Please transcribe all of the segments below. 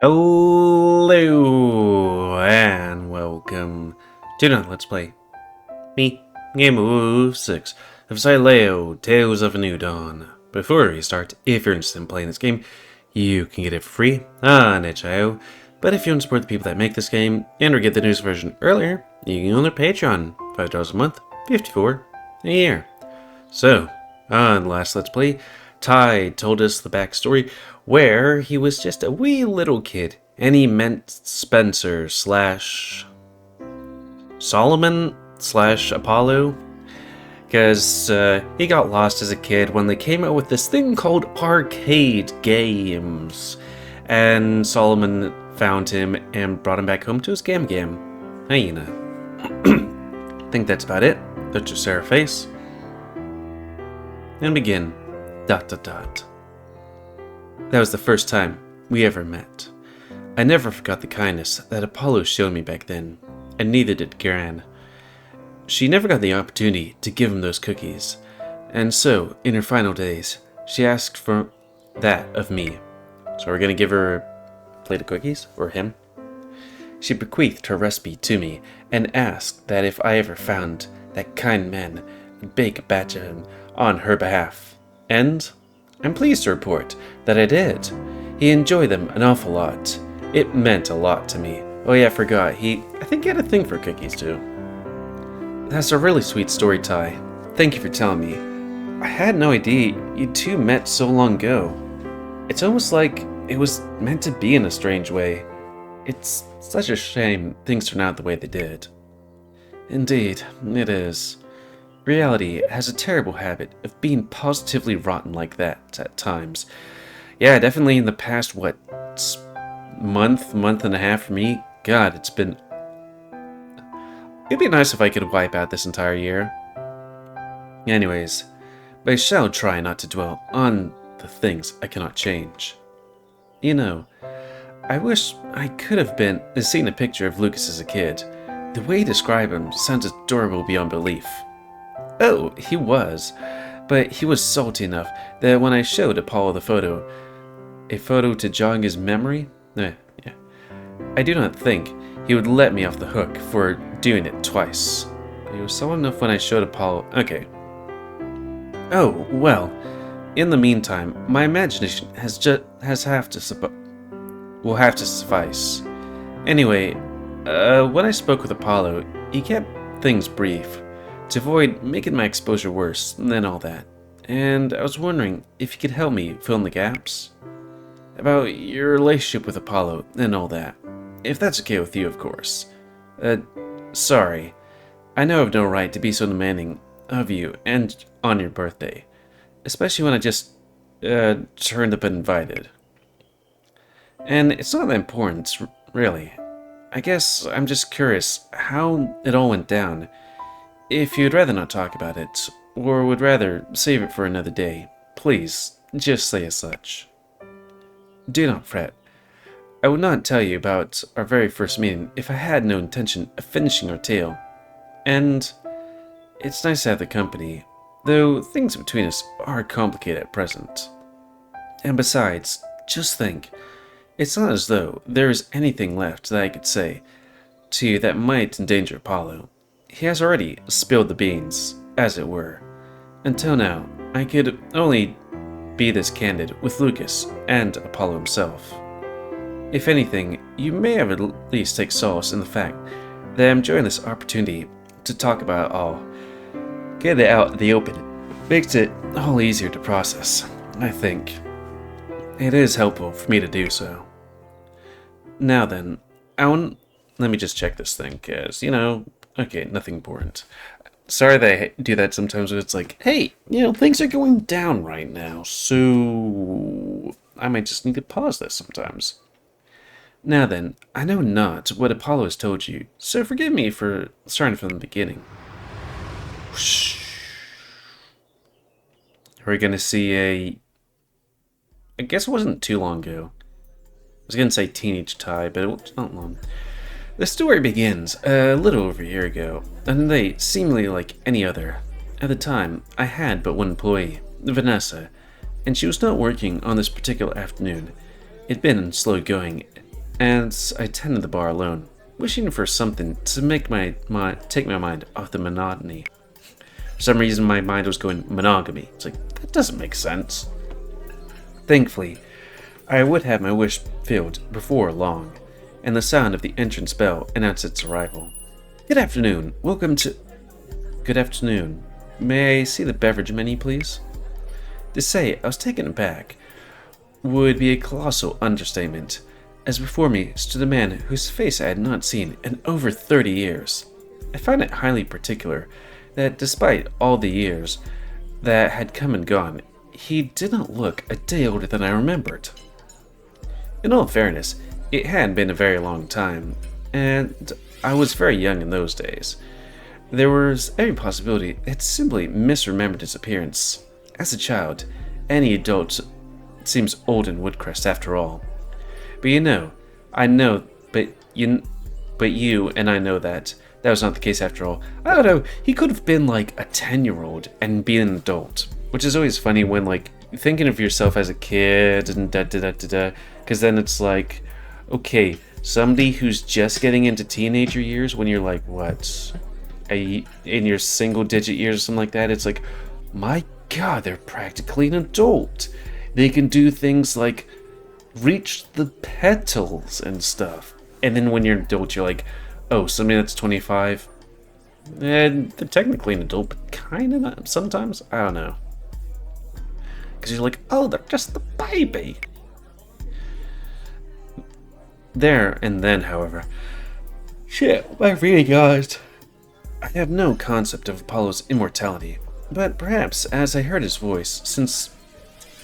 Hello and welcome to another Let's Play. Me, GamerWolfSix of Sileo, Tales of a New Dawn. Before we start, if you're interested in playing this game, you can get it for free on itch.io. But if you want to support the people that make this game and or get the news version earlier, you can go on their Patreon, $5 a month, $54 a year. So, on the last Let's Play, Ty told us the backstory where he was just a wee little kid and he met Spencer slash Solomon slash Apollo because he got lost as a kid when they came out with this thing called arcade games, and Solomon found him and brought him back home to his gam. Hyena. I think that's about it. That's your Sarah face. And begin. ... That was the first time we ever met. I never forgot the kindness that Apollo showed me back then, and neither did Gran. She never got the opportunity to give him those cookies, and so, in her final days, she asked for that of me. So we're gonna give her a plate of cookies, or him? She bequeathed her recipe to me, and asked that if I ever found that kind man, I'd bake a batch of him on her behalf. And I'm pleased to report that I did. He enjoyed them an awful lot. It meant a lot to me. Oh yeah, I forgot. I think he had a thing for cookies too. That's a really sweet story, Ty. Thank you for telling me. I had no idea you two met so long ago. It's almost like it was meant to be in a strange way. It's such a shame things turned out the way they did. Indeed, it is. Reality has a terrible habit of being positively rotten like that at times. Yeah, definitely in the past, month and a half for me? God, it'd be nice if I could wipe out this entire year. Anyways, but I shall try not to dwell on the things I cannot change. You know, I wish I could have seen a picture of Lucas as a kid. The way you describe him sounds adorable beyond belief. Oh, he was, but he was salty enough that when I showed Apollo a photo to jog his memory, I do not think he would let me off the hook for doing it twice. He was salty enough when I showed Apollo. Okay. Oh well. In the meantime, my imagination will have to suffice. Anyway, when I spoke with Apollo, he kept things brief, to avoid making my exposure worse than all that. And I was wondering if you could help me fill in the gaps about your relationship with Apollo and all that. If that's okay with you, of course. Sorry. I know I have no right to be so demanding of you and on your birthday. Especially when I just turned up and invited. And it's not that important, really. I guess I'm just curious how it all went down. If you'd rather not talk about it, or would rather save it for another day, please, just say as such. Do not fret. I would not tell you about our very first meeting if I had no intention of finishing our tale. And it's nice to have the company, though things between us are complicated at present. And besides, just think, it's not as though there is anything left that I could say to you that might endanger Apollo. He has already spilled the beans, as it were. Until now, I could only be this candid with Lucas and Apollo himself. If anything, you may have at least take solace in the fact that I'm enjoying this opportunity to talk about it all. Get it out in the open. Makes it all easier to process, I think. It is helpful for me to do so. Now then, let me just check this thing, cause, okay, nothing important. Sorry that I do that sometimes when it's like, hey, things are going down right now, so I might just need to pause this sometimes. Now then, I know not what Apollo has told you, so forgive me for starting from the beginning. We're gonna see I guess it wasn't too long ago. I was gonna say teenage Ty, but it was not long. The story begins a little over a year ago, and they seemingly like any other. At the time, I had but one employee, Vanessa, and she was not working on this particular afternoon. It'd been slow going, and I tended the bar alone, wishing for something to take my mind off the monotony. For some reason, my mind was going monogamy. It's like, that doesn't make sense. Thankfully, I would have my wish filled before long, and the sound of the entrance bell announced its arrival. Good afternoon. Welcome to... Good afternoon. May I see the beverage menu, please? To say I was taken aback would be a colossal understatement, as before me stood a man whose face I had not seen in over 30 years. I find it highly particular that despite all the years that had come and gone, he did not look a day older than I remembered. In all fairness, it had been a very long time, and I was very young in those days. There was every possibility that I simply misremembered his appearance. As a child, any adult seems old in Woodcrest after all. But you and I know that was not the case after all. I don't know, he could have been like a 10-year-old and be an adult, which is always funny when like thinking of yourself as a kid and because then it's like, okay, somebody who's just getting into teenager years when you're like, what, in your single-digit years or something like that, it's like, my God, they're practically an adult. They can do things like reach the petals and stuff. And then when you're an adult, you're like, oh, somebody that's 25, they're technically an adult, but kind of not sometimes. I don't know. Because you're like, oh, they're just a baby. There and then, however, shit, I realized I have no concept of Apollo's immortality, but perhaps as I heard his voice,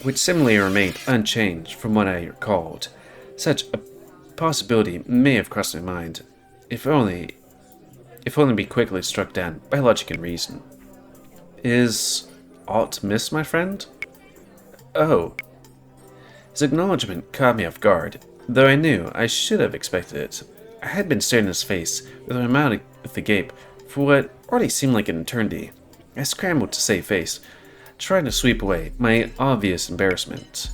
which similarly remained unchanged from what I recalled, such a possibility may have crossed my mind, if only be quickly struck down by logic and reason. Is aught miss, my friend? Oh. His acknowledgement caught me off guard, though I knew I should have expected it. I had been staring in his face with my mouth at the gape for what already seemed like an eternity. I scrambled to save face, trying to sweep away my obvious embarrassment.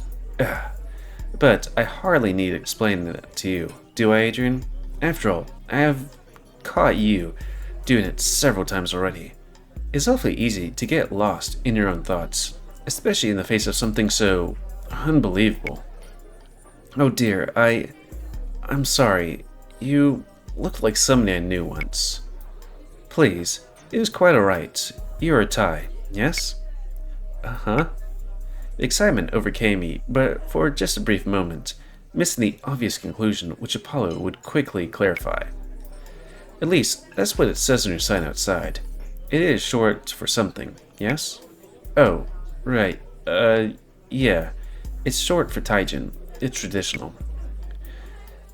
But I hardly need to explain that to you, do I, Adrian? After all, I have caught you doing it several times already. It's awfully easy to get lost in your own thoughts, especially in the face of something so unbelievable. Oh dear, I'm sorry. You looked like somebody I knew once. Please, it was quite alright. You're a Thai, yes? Uh-huh. The excitement overcame me, but for just a brief moment, missing the obvious conclusion which Apollo would quickly clarify. At least, that's what it says on your sign outside. It is short for something, yes? Oh, right. Yeah. It's short for Taijin. It's traditional.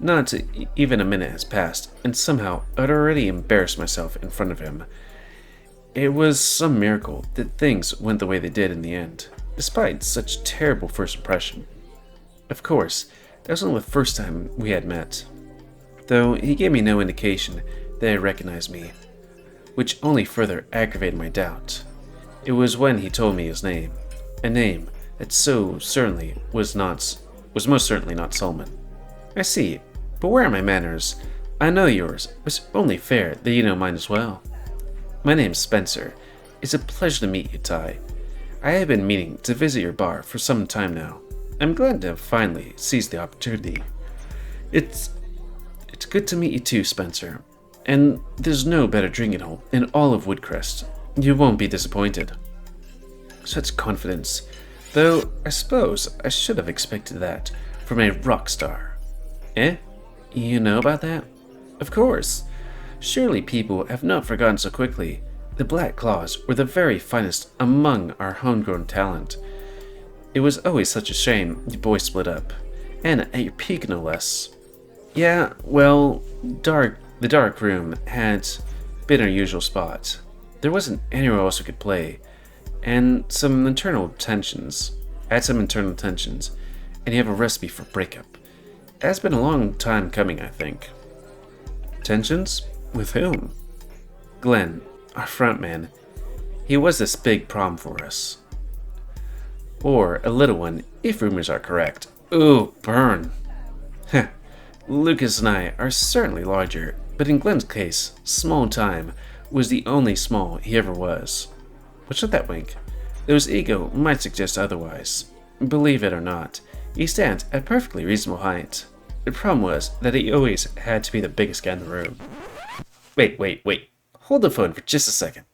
Not even a minute has passed, and somehow I'd already embarrassed myself in front of him. It was some miracle that things went the way they did in the end, despite such terrible first impression. Of course, that was only the first time we had met, though he gave me no indication that he recognized me, which only further aggravated my doubt. It was when he told me his name, a name that most certainly not Solomon. I see, but where are my manners? I know yours, but it's only fair that you know mine as well. My name's Spencer. It's a pleasure to meet you, Ty. I have been meaning to visit your bar for some time now. I'm glad to have finally seized the opportunity. It's good to meet you too, Spencer. And there's no better drinking hole in all of Woodcrest. You won't be disappointed. Such confidence, though I suppose I should have expected that from a rock star. Eh? You know about that? Of course. Surely people have not forgotten so quickly. The Black Claws were the very finest among our homegrown talent. It was always such a shame you boys split up, and at your peak no less. Yeah, well, the dark room had been our usual spot. There wasn't anywhere else we could play, and some internal tensions. And you have a recipe for breakup. It has been a long time coming, I think. Tensions? With whom? Glenn, our frontman. He was this big problem for us. Or a little one, if rumors are correct. Ooh, burn. Lucas and I are certainly larger, but in Glenn's case, small time was the only small he ever was. What's with that wink? Though his ego might suggest otherwise. Believe it or not, he stands at a perfectly reasonable height. The problem was that he always had to be the biggest guy in the room. Wait. Hold the phone for just a second.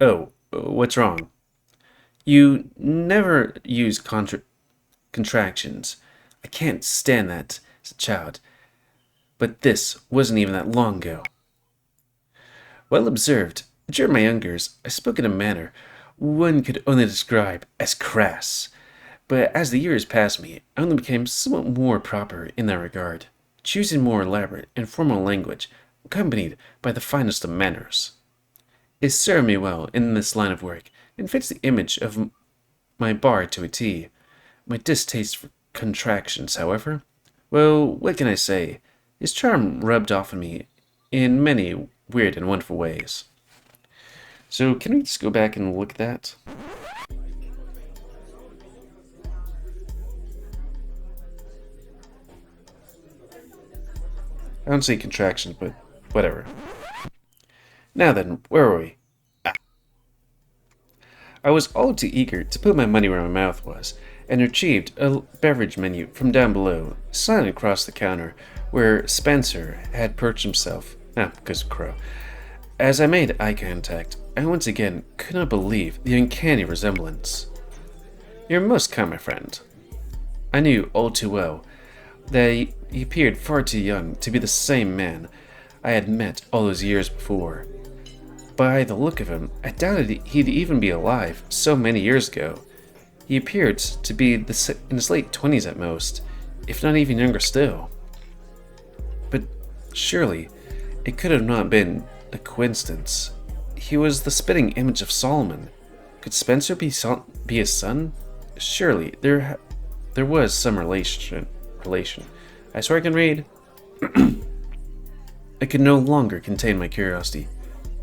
Oh, what's wrong? You never use contractions. I can't stand that as a child. But this wasn't even that long ago. Well observed. During my younger years, I spoke in a manner one could only describe as crass. But as the years passed me, I only became somewhat more proper in that regard, choosing more elaborate and formal language, accompanied by the finest of manners. It served me well in this line of work, and fits the image of my bard to a T. My distaste for contractions, however, well, what can I say? His charm rubbed off on me in many weird and wonderful ways. So, can we just go back and look at that? I don't say contractions, but whatever. Now then, where were we? I was all too eager to put my money where my mouth was, and retrieved a beverage menu from down below, sliding across the counter where Spencer had perched himself. Because of Crow. As I made eye contact, I once again could not believe the uncanny resemblance. You're most kind, my friend. I knew all too well that he appeared far too young to be the same man I had met all those years before. By the look of him, I doubted he'd even be alive so many years ago. He appeared to be in his late 20s at most, if not even younger still. But surely, it could have not been a coincidence. He was the spitting image of Solomon. Could Spencer be his son? Surely, there was some relation. I swear I can read. I could no longer contain my curiosity.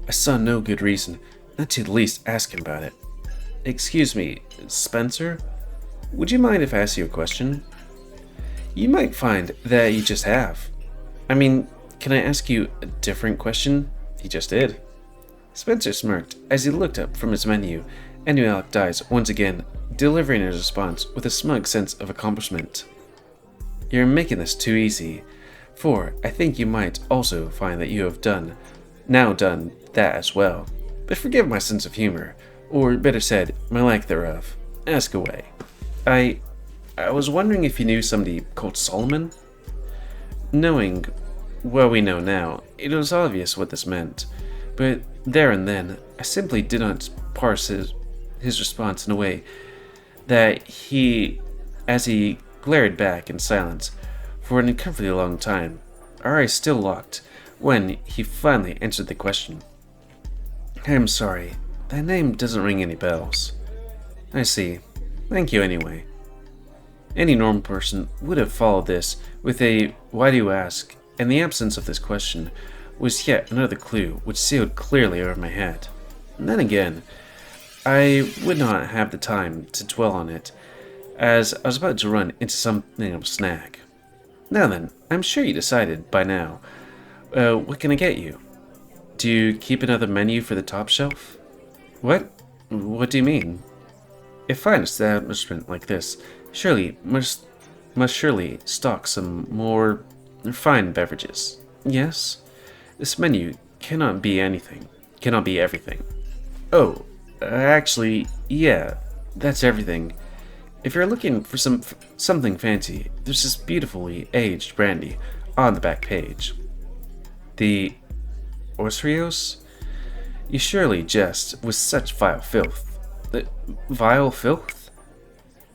I saw no good reason not to at least ask him about it. Excuse me, Spencer? Would you mind if I ask you a question? You might find that you just have. I mean, can I ask you a different question? He just did. Spencer smirked as he looked up from his menu, and knew Alec eyes once again, delivering his response with a smug sense of accomplishment. You're making this too easy, for I think you might also find that you have now done that as well. But forgive my sense of humor, or better said, my lack thereof. Ask away. I was wondering if you knew somebody called Solomon? Knowing what we know now, it was obvious what this meant, but there and then, I simply did not parse his response in a way that as he glared back in silence for an uncomfortably long time, our eyes still locked, when he finally answered the question. I'm sorry, that name doesn't ring any bells. I see. Thank you anyway. Any normal person would have followed this with a "why do you ask?" and the absence of this question was yet another clue which sailed clearly over my head. And then again, I would not have the time to dwell on it, as I was about to run into something of a snag. Now then, I'm sure you decided by now. What can I get you? Do you keep another menu for the top shelf? What? What do you mean? A fine establishment like this must surely stock some more refined beverages. Yes? This menu cannot be everything. Oh, actually, yeah, that's everything. If you're looking for something fancy, there's this beautifully aged brandy on the back page. The Orsrios? You surely jest with such vile filth. Vile filth?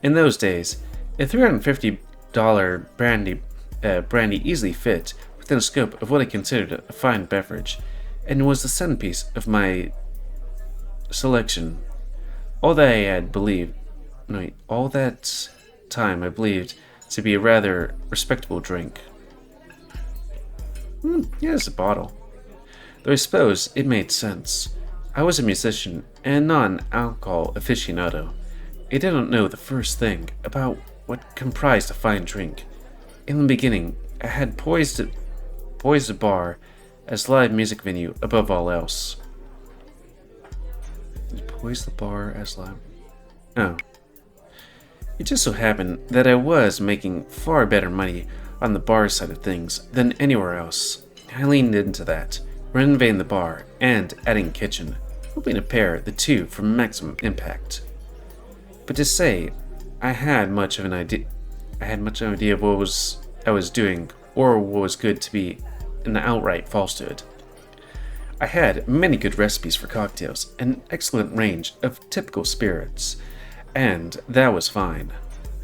In those days, a $350 brandy easily fit within the scope of what I considered a fine beverage, and was the centerpiece of my selection. All that time I believed to be a rather respectable drink. Here's the bottle. Though I suppose it made sense. I was a musician and non-alcohol aficionado. I didn't know the first thing about what comprised a fine drink. In the beginning, I had poised a bar as live music venue above all else. Poised the bar as live. Oh. It just so happened that I was making far better money on the bar side of things than anywhere else. I leaned into that, renovating the bar and adding a kitchen, hoping to pair the two for maximum impact. But to say I had much of an idea of what I was doing or what was good to be an outright falsehood. I had many good recipes for cocktails, an excellent range of typical spirits, and that was fine.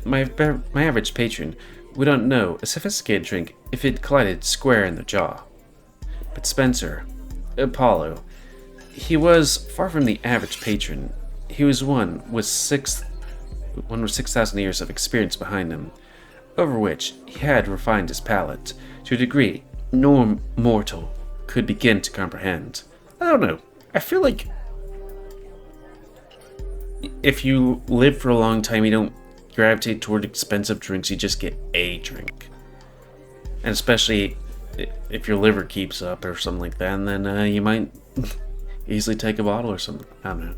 My average patron wouldn't know a sophisticated drink if it collided square in the jaw. But Spencer, Apollo, he was far from the average patron. He was one with 6,000 years of experience behind him, over which he had refined his palate to a degree no mortal could begin to comprehend. I don't know. I feel like if you live for a long time, you don't gravitate toward expensive drinks, you just get a drink. And especially if your liver keeps up or something like that, and then you might easily take a bottle or something. I don't know.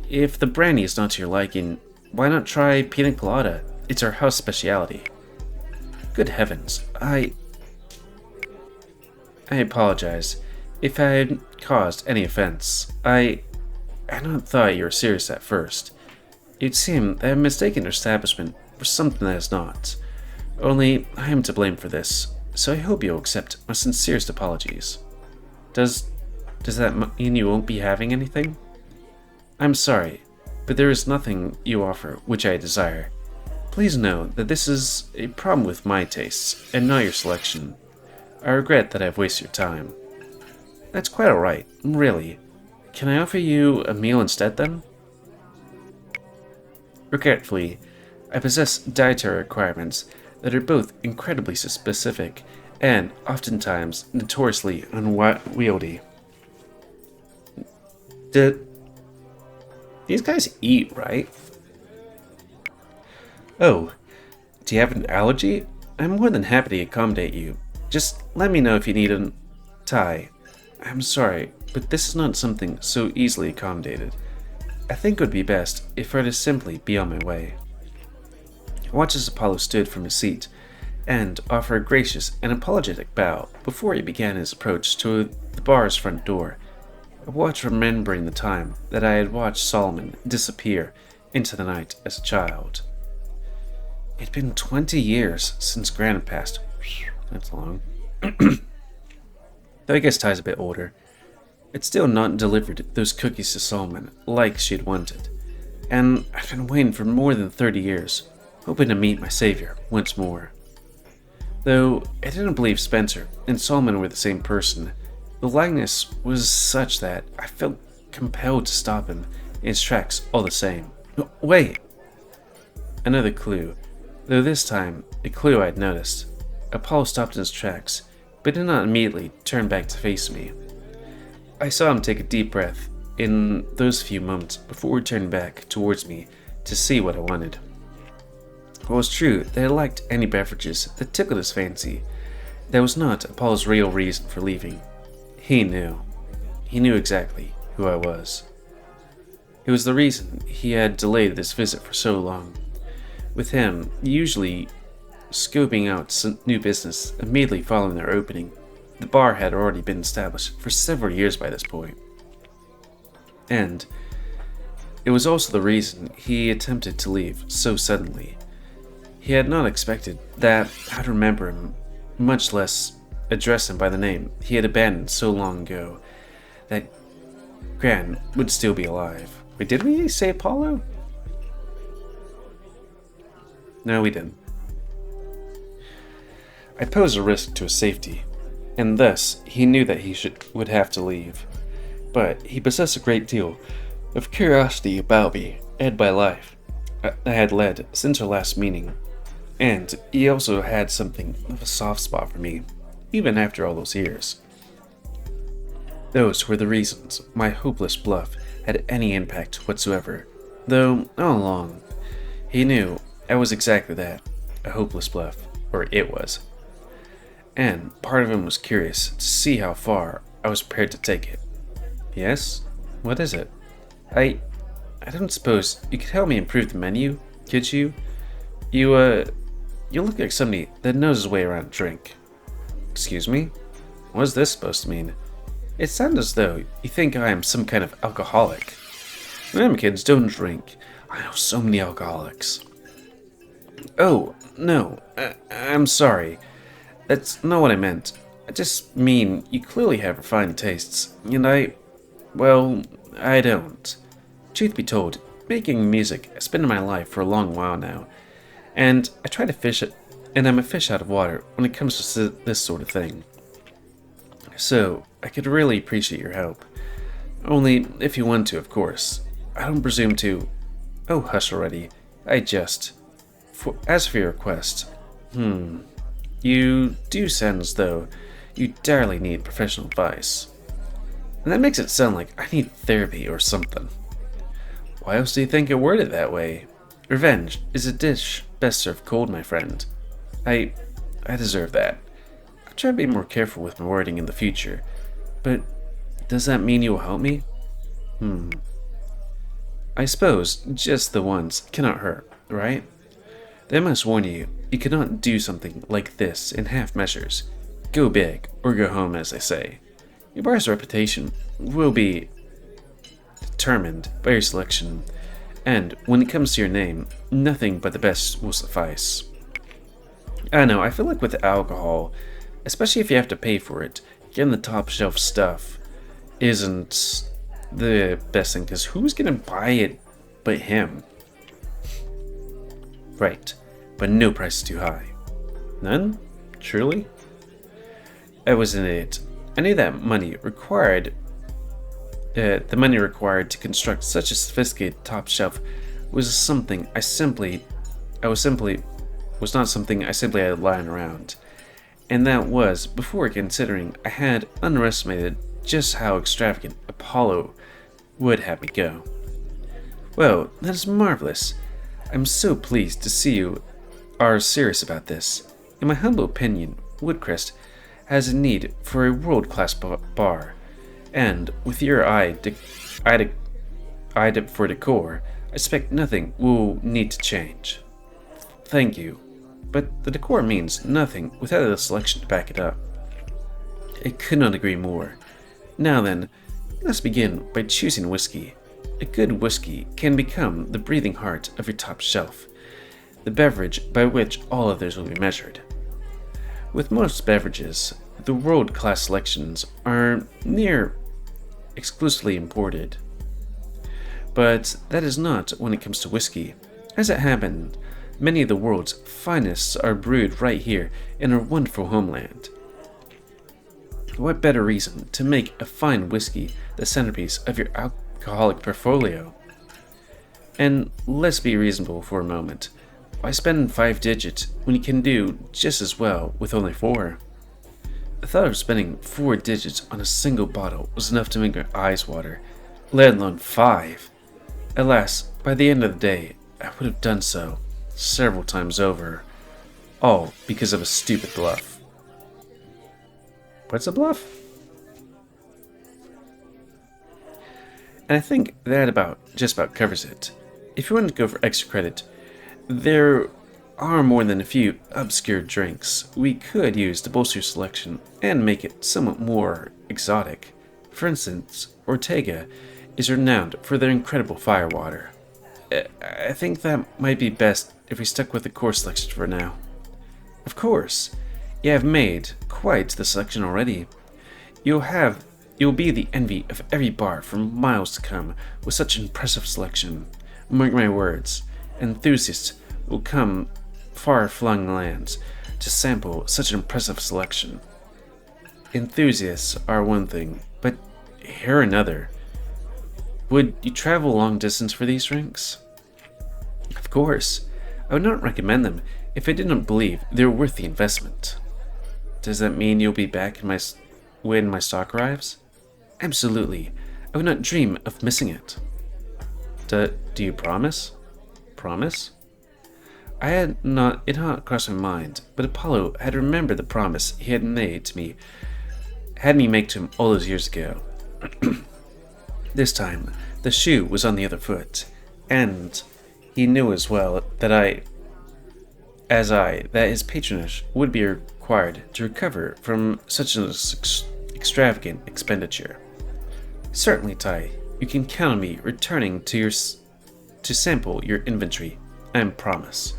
If the brandy is not to your liking, why not try pina colada? It's our house specialty. Good heavens, I apologize if I had caused any offense. I had not thought you were serious at first. It seemed that I had mistaken your establishment for something that is not. Only I am to blame for this, so I hope you'll accept my sincerest apologies. Does that mean you won't be having anything? I'm sorry, but there is nothing you offer which I desire. Please know that this is a problem with my tastes, and not your selection. I regret that I've wasted your time. That's quite alright, really. Can I offer you a meal instead, then? Regretfully, I possess dietary requirements that are both incredibly specific and oftentimes notoriously unwieldy. These guys eat, right? Oh, do you have an allergy? I'm more than happy to accommodate you. Just let me know if you need a tie. I'm sorry, but this is not something so easily accommodated. I think it would be best if I were to simply be on my way. I watched as Apollo stood from his seat and offer a gracious and apologetic bow before he began his approach to the bar's front door. I watched, remembering the time that I had watched Solomon disappear into the night as a child. It had been 20 years since Gran had passed. That's long. Though I guess Ty's a bit older. I'd still not delivered those cookies to Solomon like she had wanted, and I'd been waiting for more than 30 years, hoping to meet my savior once more. Though I didn't believe Spencer and Solomon were the same person, the likeness was such that I felt compelled to stop him in his tracks all the same. Wait! Another clue, though this time a clue I'd noticed. Apollo stopped in his tracks, but did not immediately turn back to face me. I saw him take a deep breath in those few moments before turning back towards me to see what I wanted. It was true that I liked any beverages that tickled his fancy. That was not Apollo's real reason for leaving. He knew. He knew exactly who I was. It was the reason he had delayed this visit for so long. With him, usually scoping out some new business immediately following their opening, the bar had already been established for several years by this point. And it was also the reason he attempted to leave so suddenly. He had not expected that I'd remember him, much less address him by the name he had abandoned so long ago, that Gran would still be alive. Wait, did we say Apollo? No, we didn't. I posed a risk to his safety, and thus he knew that he would have to leave. But he possessed a great deal of curiosity about me and my life I had led since our last meeting, and he also had something of a soft spot for me, even after all those years. Those were the reasons my hopeless bluff had any impact whatsoever, though all along he knew I was exactly that, a hopeless bluff, or it was. and part of him was curious to see how far I was prepared to take it. Yes? What is it? I don't suppose you could help me improve the menu, could you? You look like somebody that knows his way around a drink. Excuse me? What's this supposed to mean? It sounds as though you think I am some kind of alcoholic. Remember, kids, don't drink. I know so many alcoholics. Oh, no, I'm sorry. That's not what I meant. I just mean you clearly have refined tastes, and well, I don't. Truth be told, making music has been in my life for a long while now, and I try to fish it, and I'm a fish out of water when it comes to this sort of thing. So, I could really appreciate your help. Only if you want to, of course. I don't presume to. Oh, hush already. I jest. As for your request, you do sound as though you direly need professional advice. And that makes it sound like I need therapy or something. Why else do you think I worded it that way? Revenge is a dish best served cold, my friend. I deserve that. I'll try to be more careful with my wording in the future. But does that mean you will help me? I suppose just the once cannot hurt, right? Then I must warn you, you cannot do something like this in half measures. Go big, or go home, as they say. Your bar's reputation will be determined by your selection, and when it comes to your name, nothing but the best will suffice. I know, I feel like with alcohol, especially if you have to pay for it, getting the top shelf stuff isn't the best thing, because who's gonna buy it but him? Right, but no price is too high. None? Truly? I was an idiot. I knew that the money required to construct such a sophisticated top shelf was not something I simply had lying around. And that was before considering I had underestimated just how extravagant Apollo would have me go. Well, that is marvelous. I'm so pleased to see you are serious about this. In my humble opinion, Woodcrest has a need for a world-class bar, and with your eye for decor, I expect nothing will need to change. Thank you, but the decor means nothing without a selection to back it up. I could not agree more. Now then, let's begin by choosing whiskey. A good whiskey can become the breathing heart of your top shelf, the beverage by which all others will be measured. With most beverages, the world-class selections are near exclusively imported. But that is not when it comes to whiskey. As it happened, many of the world's finest are brewed right here in our wonderful homeland. What better reason to make a fine whiskey the centerpiece of your alcoholic portfolio? And let's be reasonable for a moment. Why spend 5 digits when you can do just as well with only 4? The thought of spending 4 digits on a single bottle was enough to make my eyes water, let alone 5. Alas, by the end of the day, I would have done so several times over, all because of a stupid bluff. What's a bluff? And I think that just about covers it. If you want to go for extra credit, there are more than a few obscure drinks we could use to bolster your selection and make it somewhat more exotic. For instance, Ortega is renowned for their incredible firewater. I think that might be best if we stuck with the core selection for now. Of course, you have made quite the selection already. You'll be the envy of every bar for miles to come with such impressive selection. Mark my words, enthusiasts will come far-flung lands to sample such an impressive selection. Enthusiasts are one thing, but here another. Would you travel long distance for these drinks? Of course. I would not recommend them if I did not believe they were worth the investment. Does that mean you'll be back when my stock arrives? Absolutely. I would not dream of missing it. Do you promise? Promise? It had not crossed my mind, but Apollo had remembered the promise he had made to me, had me make to him all those years ago. This time, the shoe was on the other foot, and he knew as well that that his patronage would be required to recover from such an extravagant expenditure. Certainly, Tai, you can count on me returning to sample your inventory, I promise.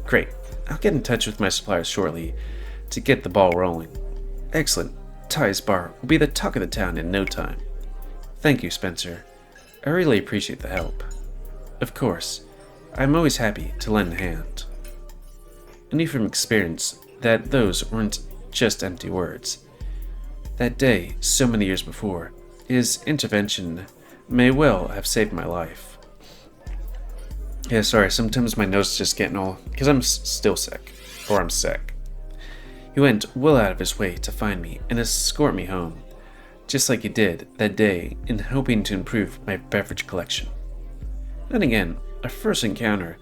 Great. I'll get in touch with my suppliers shortly to get the ball rolling. Excellent. Tai's bar will be the talk of the town in no time. Thank you, Spencer. I really appreciate the help. Of course, I'm always happy to lend a hand. I knew from experience that those weren't just empty words. That day, so many years before, his intervention may well have saved my life. Yeah, sorry, sometimes my nose is just getting all... because I'm still sick. Or I'm sick. He went well out of his way to find me and escort me home, just like he did that day in hoping to improve my beverage collection. Then again, on our first encounter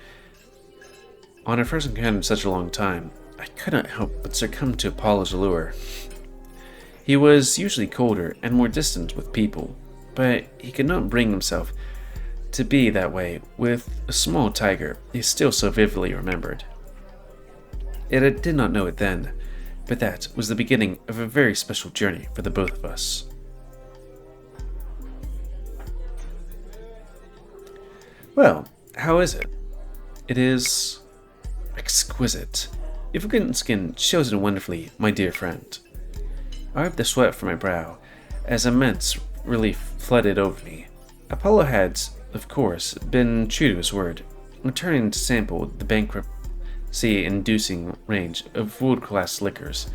in such a long time, I could not help but succumb to Apollo's allure. He was usually colder and more distant with people, but he could not bring himself to be that way with a small tiger he still so vividly remembered. Yet I did not know it then, but that was the beginning of a very special journey for the both of us. Well, how is it? It is exquisite. Your forgotten skin shows it wonderfully, my dear friend. I wiped the sweat from my brow as immense relief flooded over me. Apollo had, of course, been true to his word, returning to sample the bankruptcy-inducing range of Woodcrest liquors.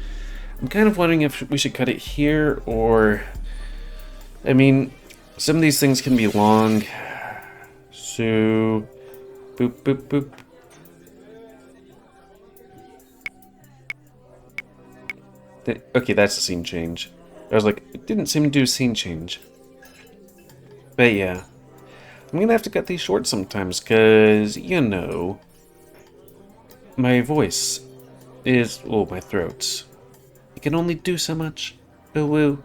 I'm kind of wondering if we should cut it here, or... I mean, some of these things can be long, so... boop, boop, boop. Okay, that's a scene change. I was like, it didn't seem to do a scene change. But yeah. I'm gonna have to cut these short sometimes, cause, you know, my voice is, oh, my throat. It can only do so much. Oh, woo.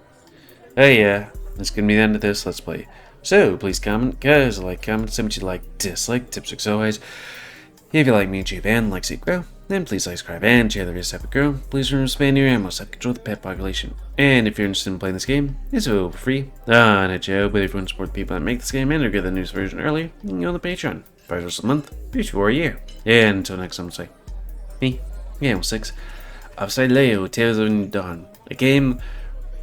Oh yeah, that's gonna be the end of this Let's Play. So, please comment, guys, comment, say what you like, dislike, tips, as always. If you like me, YouTube, and like see it grow, then please like, subscribe, and share the videos that grow. Please remember to expand your ammo, help control the pet population. And if you're interested in playing this game, it's available for free on a joke, but if you want to support the people that make this game and get the news version earlier, you can go on the Patreon. $5 a month, before a year. And until next time, I'm say, me, GamerWolfSix, of Sileo, Tales of Dawn, a game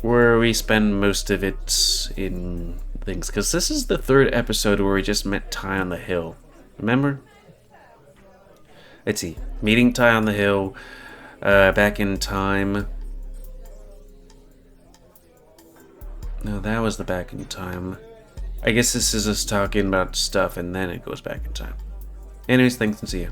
where we spend most of it in things, because this is the third episode where we just met Ty on the hill. Remember? Let's see. Meeting Ty on the hill, back in time. No, that was the back in time. I guess this is us talking about stuff and then it goes back in time. Anyways, thanks and see ya.